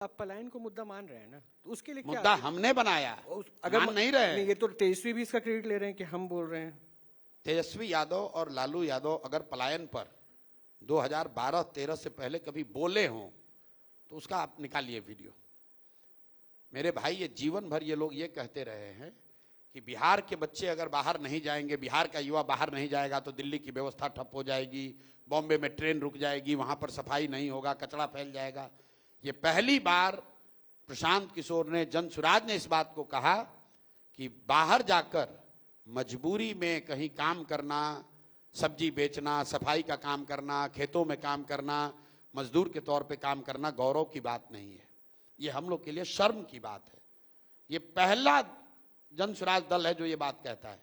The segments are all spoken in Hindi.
आप पलायन को मुद्दा मान रहे हैं ना, तो उसके लिए मुद्दा हमने बनाया, अगर मान नहीं रहे। ये तो तेजस्वी भी इसका क्रेडिट ले रहे हैं कि हम बोल रहे हैं। तेजस्वी यादव और लालू यादव अगर पलायन पर 2012-13 से पहले कभी बोले हों तो उसका आप निकालिए वीडियो। मेरे भाई, ये जीवन भर ये लोग ये कहते रहे हैं कि बिहार के बच्चे अगर बाहर नहीं जाएंगे, बिहार का युवा बाहर नहीं जाएगा तो दिल्ली की व्यवस्था ठप हो जाएगी, बॉम्बे में ट्रेन रुक जाएगी, वहां पर सफाई नहीं होगा, कचरा फैल जाएगा। ये पहली बार प्रशांत किशोर ने, जन सुराज ने इस बात को कहा कि बाहर जाकर मजबूरी में कहीं काम करना, सब्जी बेचना, सफाई का काम करना, खेतों में काम करना, मजदूर के तौर पे काम करना गौरव की बात नहीं है, ये हम लोग के लिए शर्म की बात है। ये पहला जन सुराज दल है जो ये बात कहता है।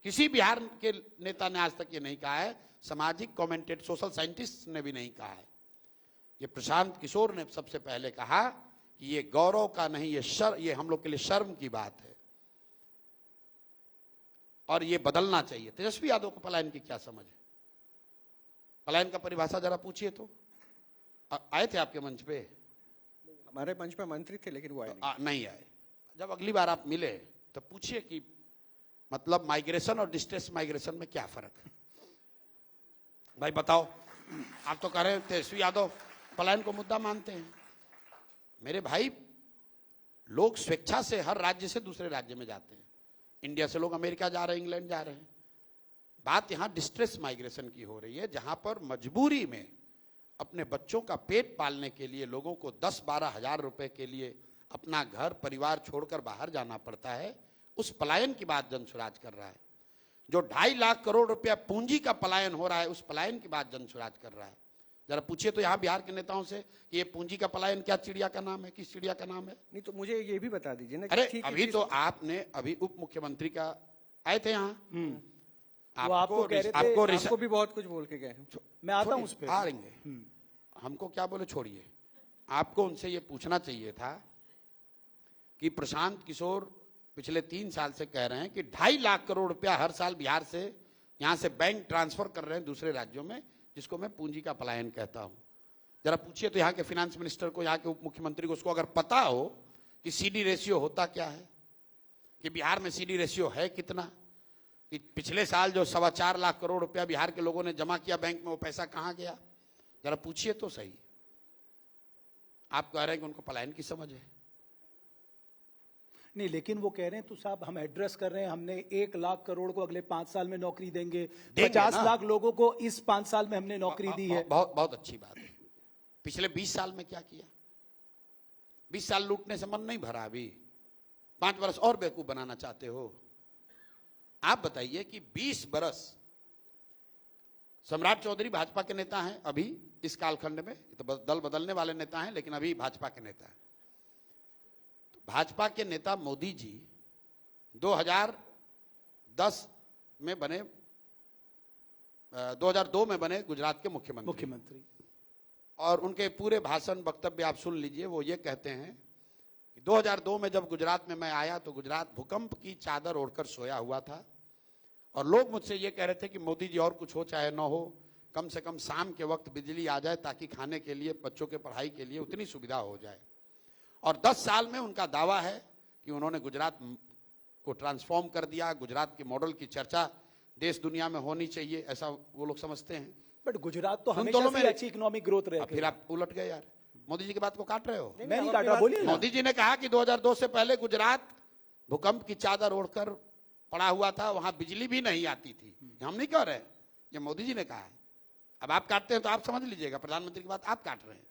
किसी बिहार के नेता ने आज तक ये नहीं कहा है, सामाजिक कमेंटेटर, सोशल साइंटिस्ट ने भी नहीं कहा है। ये प्रशांत किशोर ने सबसे पहले कहा कि ये गौरव का नहीं, ये हम लोग के लिए शर्म की बात है और ये बदलना चाहिए। तेजस्वी यादव को पलायन की क्या समझ है? पलायन का परिभाषा जरा पूछिए तो। आए थे आपके मंच पे? हमारे मंच पे मंत्री थे लेकिन वो आए नहीं आए। जब अगली बार आप मिले तो पूछिए कि मतलब माइग्रेशन और डिस्ट्रेस माइग्रेशन में क्या फर्क है। भाई बताओ, आप तो कह रहे हैं तेजस्वी यादव पलायन को मुद्दा मानते हैं। मेरे भाई, लोग स्वेच्छा से हर राज्य से दूसरे राज्य में जाते हैं। इंडिया से लोग अमेरिका जा रहे हैं, इंग्लैंड जा रहे हैं। बात यहां डिस्ट्रेस माइग्रेशन की हो रही है, जहां पर मजबूरी में अपने बच्चों का पेट पालने के लिए लोगों को 10-12 हजार रुपए के लिए अपना घर परिवार छोड़कर बाहर जाना पड़ता है। उस पलायन की बात जन सुराज कर रहा है। जो 2.5 लाख करोड़ रुपया पूंजी का पलायन हो रहा है, उस पलायन की बात जन सुराज कर रहा है। जरा पूछिए तो यहाँ बिहार के नेताओं से कि ये पूंजी का पलायन क्या चिड़िया का नाम है, किस चिड़िया का नाम है? नहीं तो मुझे ये भी बता दीजिए ना। अरे अभी तो आपने अभी उप मुख्यमंत्री का आए थे यहाँ, आपको भी बहुत कुछ बोल के गए। मैं आता हूँ उस पर, आएंगे। हमको क्या बोले छोड़िए। आपको उनसे ये पूछना चाहिए था कि प्रशांत किशोर पिछले 3 साल से कह रहे हैं कि 2.5 लाख करोड़ रुपया हर साल बिहार से यहां से बैंक ट्रांसफर कर रहे हैं दूसरे राज्यों में, जिसको मैं पूंजी का पलायन कहता हूं। जरा पूछिए तो यहाँ के फाइनेंस मिनिस्टर को, यहाँ के उप मुख्यमंत्री को, उसको अगर पता हो कि सीडी रेशियो होता क्या है, कि बिहार में सीडी रेशियो है कितना, कि पिछले साल जो 4.25 लाख करोड़ रुपया बिहार के लोगों ने जमा किया बैंक में, वो पैसा कहां गया, जरा पूछिए तो सही। आप कह रहे हैं कि उनको पलायन की समझ है। नहीं, लेकिन वो कह रहे हैं तो साहब हम एड्रेस कर रहे हैं, हमने 1 लाख करोड़ को अगले 5 साल में नौकरी देंगे, 50 लाख लोगों को इस 5 साल में हमने नौकरी दी है। बहुत बहुत अच्छी बात है। पिछले 20 साल में क्या किया? 20 साल लूटने से मन नहीं भरा अभी? 5 बरस और बेवकूफ बनाना चाहते हो? आप बताइए कि 20 बरस सम्राट चौधरी भाजपा के नेता हैं अभी इस कालखंड में, तो दल बदलने वाले नेता हैं लेकिन अभी भाजपा के नेता हैं। तो भाजपा के नेता मोदी जी 2010 में बने, 2002 में बने गुजरात के मुख्यमंत्री। और उनके पूरे भाषण वक्तव्य आप सुन लीजिए। वो ये कहते हैं कि 2002 में जब गुजरात में मैं आया तो गुजरात भूकंप की चादर ओढ़कर सोया हुआ था और लोग मुझसे ये कह रहे थे कि मोदी जी और कुछ हो चाहे न हो, कम से कम शाम के वक्त बिजली आ जाए ताकि खाने के लिए, बच्चों के पढ़ाई के लिए उतनी सुविधा हो जाए। और 10 साल में उनका दावा है कि उन्होंने गुजरात को ट्रांसफॉर्म कर दिया। गुजरात के मॉडल की चर्चा देश दुनिया में होनी चाहिए, ऐसा वो लोग समझते हैं। बट गुजरात तो हमेशा से अच्छी इकोनॉमिक ग्रोथ रही है। फिर आप उलट गए यार, मोदी जी की बात को काट रहे हो। मैं नहीं काट रहा, बोलिए। मोदी जी ने कहा कि 2002 से पहले गुजरात भूकंप की चादर ओढ़कर पड़ा हुआ था, वहां बिजली भी नहीं आती थी। हम नहीं कह रहे, ये मोदी जी ने कहा है। अब आप काटते हैं तो आप समझ लीजिएगा, प्रधानमंत्री की बात आप काट रहे हैं।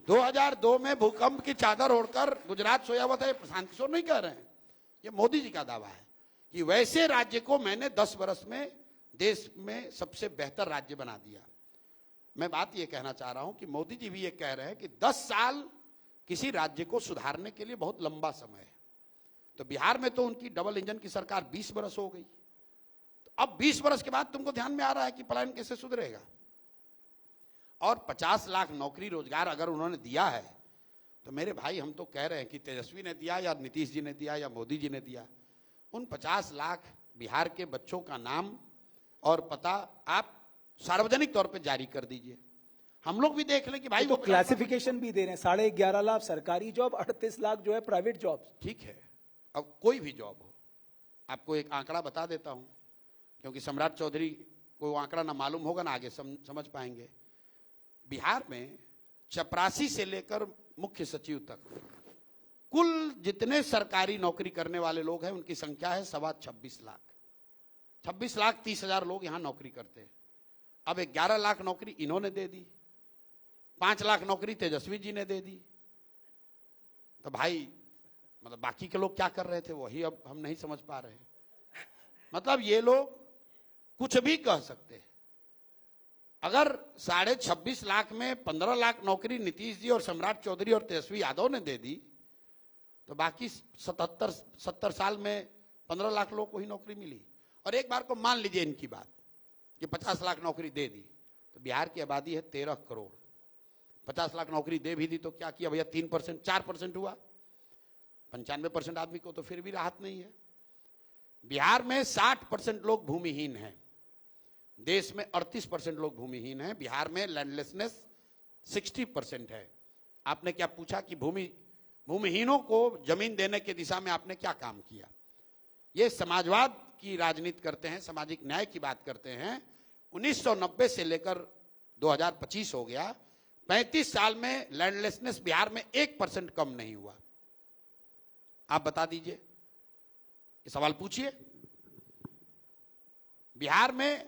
2002 में भूकंप की चादर ओढ़कर गुजरात सोया हुआ था, ये प्रशांत किशोर नहीं कह रहे हैं, ये मोदी जी का दावा है कि वैसे राज्य को मैंने 10 वर्ष में देश में सबसे बेहतर राज्य बना दिया। मैं बात ये कहना चाह रहा हूं कि मोदी जी भी ये कह रहे हैं कि 10 साल किसी राज्य को सुधारने के लिए बहुत लंबा समय है। तो बिहार में तो उनकी डबल इंजन की सरकार 20 बरस हो गई, तो अब 20 बरस के बाद तुमको ध्यान में आ रहा है कि पलायन कैसे सुधरेगा? और 50 लाख नौकरी रोजगार अगर उन्होंने दिया है तो मेरे भाई, हम तो कह रहे हैं कि तेजस्वी ने दिया या नीतीश जी ने दिया या मोदी जी ने दिया, उन 50 लाख बिहार के बच्चों का नाम और पता आप सार्वजनिक तौर पे जारी कर दीजिए। हम लोग भी देख लें कि भाई तो वो क्लासिफिकेशन भी दे रहे हैं, 11.5 लाख सरकारी जॉब, 38 लाख जो है प्राइवेट जॉब। ठीक है, अब कोई भी जॉब हो, आपको एक आंकड़ा बता देता हूं, क्योंकि सम्राट चौधरी को वो आंकड़ा ना मालूम होगा ना आगे समझ पाएंगे। बिहार में चपरासी से लेकर मुख्य सचिव तक कुल जितने सरकारी नौकरी करने वाले लोग हैं उनकी संख्या है 26.25 लाख। 26,30,000 लोग यहां नौकरी करते हैं। अब 11 लाख नौकरी इन्होंने दे दी, 5 लाख नौकरी तेजस्वी जी ने दे दी। तो भाई मतलब बाकी के लोग क्या कर रहे थे वही अब हम नहीं समझ पा रहे हैं। मतलब ये लोग कुछ भी कह सकते हैं। अगर 26.5 लाख में 15 लाख नौकरी नीतीश जी और सम्राट चौधरी और तेजस्वी यादव ने दे दी, तो बाकी 70 साल में 15 लाख लोग को ही नौकरी मिली। और एक बार को मान लीजिए इनकी बात कि 50 लाख नौकरी दे दी, तो बिहार की आबादी है 13 करोड़। 50 लाख नौकरी दे भी दी तो क्या किया भैया, 3% 4% हुआ। 95% आदमी को तो फिर भी राहत नहीं है। बिहार में 60% लोग भूमिहीन हैं, देश में 38% लोग भूमिहीन हैं। बिहार में लैंडलेसनेस 60% है। आपने क्या पूछा कि भूमिहीनों को जमीन देने की दिशा में आपने क्या काम किया। ये समाजवाद की राजनीति करते हैं, सामाजिक न्याय की बात करते हैं। 1990 से लेकर 2025 हो गया, 35 साल में लैंडलेसनेस बिहार में 1% कम नहीं हुआ। आप बता दीजिए, ये सवाल पूछिए। बिहार में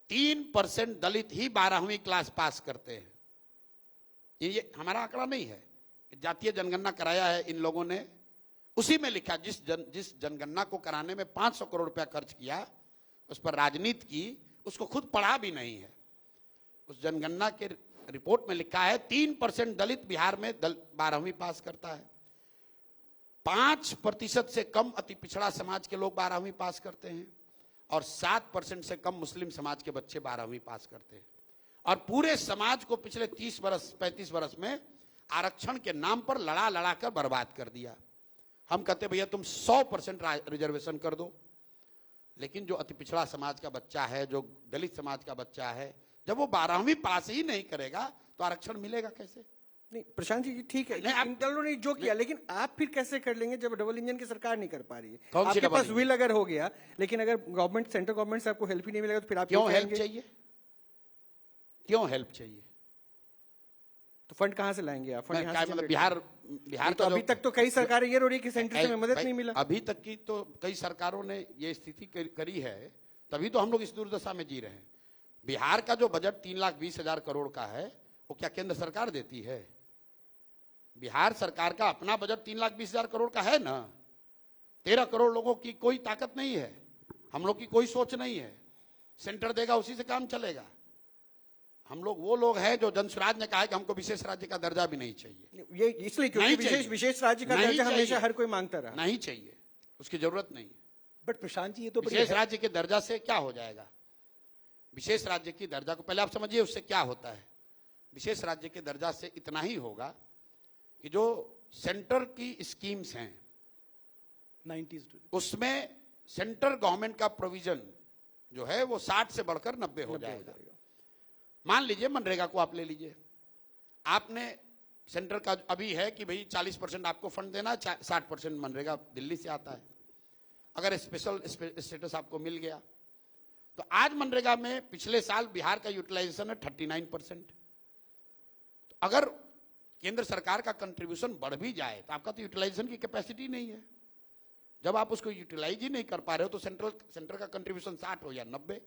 3% दलित ही 12वीं क्लास पास करते हैं। ये हमारा आंकड़ा नहीं है, जातीय जनगणना कराया है इन लोगों ने, उसी में लिखा जिस जनगणना को कराने में 500 करोड़ रुपया खर्च किया, उस पर राजनीति की, उसको खुद पढ़ा भी नहीं है। उस जनगणना के रिपोर्ट में लिखा है 3% दलित बिहार में 12वीं पास करता है, 5% से कम अति पिछड़ा समाज के लोग 12वीं पास करते हैं, और 7% से कम मुस्लिम समाज के बच्चे 12वीं पास करते हैं। और पूरे समाज को पिछले 35 वर्ष में आरक्षण के नाम पर लड़ा कर बर्बाद कर दिया। हम कहते भैया तुम 100% रिजर्वेशन कर दो, लेकिन जो अति पिछड़ा समाज का बच्चा है, जो दलित समाज का बच्चा है, जब वो 12वीं पास ही नहीं करेगा तो आरक्षण मिलेगा कैसे। नहीं प्रशांत जी ठीक है, इन दलों ने जो किया, लेकिन आप फिर कैसे कर लेंगे जब डबल इंजन की सरकार नहीं कर पा रही है। आपके पास विल अगर हो गया, लेकिन अगर गवर्नमेंट, सेंट्रल गवर्नमेंट से आपको हेल्प ही नहीं मिलेगा, तो फिर आप क्यों हेल्प चाहिए, क्यों हेल्प चाहिए? तो फंड कहां से लाएंगे आप? फंड मतलब बिहार तो अभी तक तो कई सरकारें ये रो रही है कि सेंटर से मदद नहीं मिला। अभी तक की तो कई सरकारों ने ये स्थिति करी है, तभी तो हम लोग इस दुर्दशा में जी रहे हैं। बिहार का जो बजट 3,20,000 करोड़ का है, वो क्या केंद्र सरकार देती है? बिहार सरकार का अपना बजट 3,20,000 करोड़ का है ना। 13 करोड़ लोगों की कोई ताकत नहीं है, हम लोग की कोई सोच नहीं है। सेंटर देगा उसी से काम चलेगा। हम लोग वो लोग हैं जो जनसुराज ने कहा है कि हमको विशेष राज्य का दर्जा भी नहीं चाहिए। ये इसलिए क्योंकि विशेष राज्य का दर्जा हमेशा हर कोई मांगता रहा। नहीं चाहिए, उसकी जरूरत नहीं है। बट प्रशांत जी, ये तो विशेष राज्य के दर्जा से क्या हो जाएगा? विशेष राज्य की दर्जा को पहले आप समझिए, उससे क्या होता है। विशेष राज्य के दर्जा से इतना ही होगा कि जो सेंटर की स्कीम्स हैं 90s उसमें सेंट्रल गवर्नमेंट का प्रोविजन जो है वो 60 से बढ़कर 90 हो जाएगा। मान लीजिए मनरेगा को आप ले लीजिए, आपने सेंटर का अभी है कि भाई 40% आपको फंड देना, 60% मनरेगा दिल्ली से आता है। अगर स्पेशल स्टेटस आपको मिल गया तो आज मनरेगा में पिछले साल बिहार का यूटिलाइजेशन है 39%। तो अगर केंद्र सरकार का कंट्रीब्यूशन बढ़ भी जाए तो आपका तो यूटिलाइजेशन की कैपेसिटी नहीं है। जब आप उसको यूटिलाइज ही नहीं कर पा रहे हो तो सेंटर का कंट्रीब्यूशन 60 हो या 90,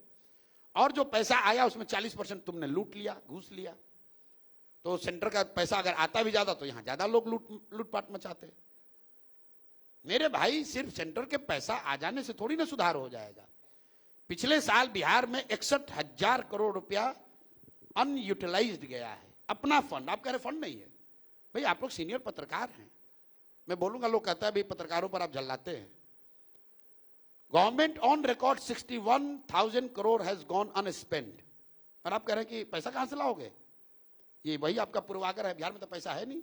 और जो पैसा आया उसमें 40% तुमने लूट लिया, घूस लिया। तो सेंटर का पैसा अगर आता भी ज्यादा तो यहां ज्यादा लोग लूटपाट मचाते। मेरे भाई, सिर्फ सेंटर के पैसा आ जाने से थोड़ी ना सुधार हो जाएगा। पिछले साल बिहार में 61,000 करोड़ रुपया अनयूटिलाइज्ड गया है, अपना फंड। आप कह रहे फंड नहीं है भाई, आप लोग सीनियर पत्रकार हैं, मैं बोलूंगा, लोग कहता है भाई पत्रकारों पर आप झल्लाते हैं। Government on record 61,000 crore has gone unspent, और आप कह रहे हैं कि पैसा कहां से लाओगे? ये वही आपका पूर्वाग्रह है, बिहार में तो पैसा है नहीं।